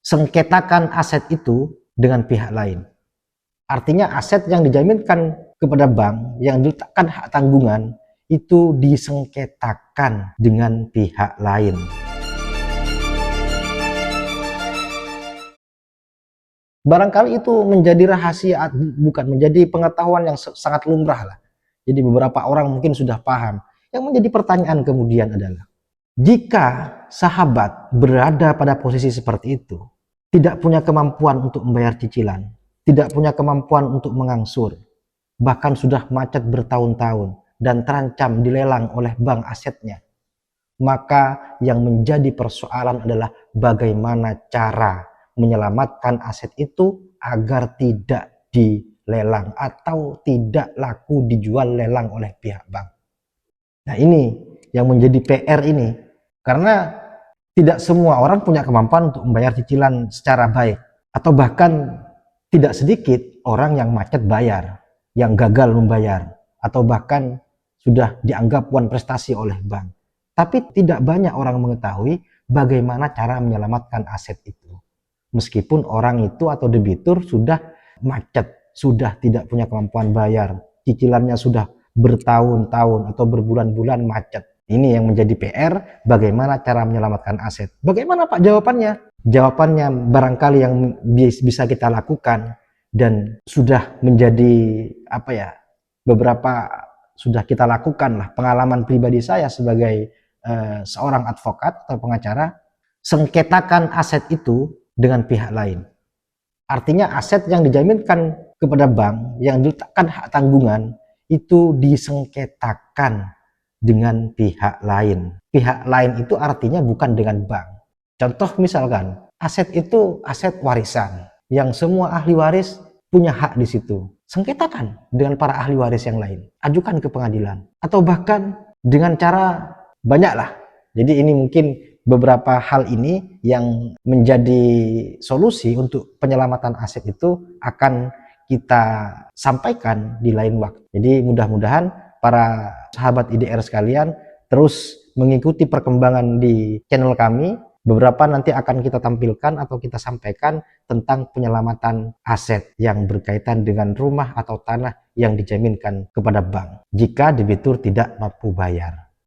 sengketakan aset itu dengan pihak lain. Artinya aset yang dijaminkan kepada bank yang diletakkan hak tanggungan itu disengketakan dengan pihak lain. Barangkali itu menjadi rahasia, bukan menjadi pengetahuan yang sangat lumrah lah. Jadi beberapa orang mungkin sudah paham. Yang menjadi pertanyaan kemudian adalah, jika sahabat berada pada posisi seperti itu, tidak punya kemampuan untuk membayar cicilan, tidak punya kemampuan untuk mengangsur, bahkan sudah macet bertahun-tahun dan terancam dilelang oleh bank asetnya, maka yang menjadi persoalan adalah bagaimana cara menyelamatkan aset itu agar tidak dilelang atau tidak laku dijual lelang oleh pihak bank. Nah, ini yang menjadi PR ini, karena tidak semua orang punya kemampuan untuk membayar cicilan secara baik, atau bahkan tidak sedikit orang yang macet bayar, yang gagal membayar, atau bahkan sudah dianggap wan prestasi oleh bank. Tapi tidak banyak orang mengetahui bagaimana cara menyelamatkan aset itu. Meskipun orang itu atau debitur sudah macet, sudah tidak punya kemampuan bayar, cicilannya sudah bertahun-tahun atau berbulan-bulan macet. Ini yang menjadi PR, bagaimana cara menyelamatkan aset. Bagaimana Pak jawabannya? Jawabannya barangkali yang bisa kita lakukan dan sudah menjadi beberapa sudah kita lakukan lah, pengalaman pribadi saya sebagai seorang advokat atau pengacara, sengketakan aset itu dengan pihak lain. Artinya aset yang dijaminkan kepada bank yang diletakkan hak tanggungan itu disengketakan dengan pihak lain. Pihak lain itu artinya bukan dengan bank. Contoh misalkan, aset itu aset warisan yang semua ahli waris punya hak di situ. Sengketakan dengan para ahli waris yang lain. Ajukan ke pengadilan. Atau bahkan dengan cara banyaklah. Jadi ini mungkin beberapa hal ini yang menjadi solusi untuk penyelamatan aset itu akan kita sampaikan di lain waktu. Jadi mudah-mudahan para sahabat IDR sekalian terus mengikuti perkembangan di channel kami. Beberapa nanti akan kita tampilkan atau kita sampaikan tentang penyelamatan aset yang berkaitan dengan rumah atau tanah yang dijaminkan kepada bank jika debitur tidak mampu bayar.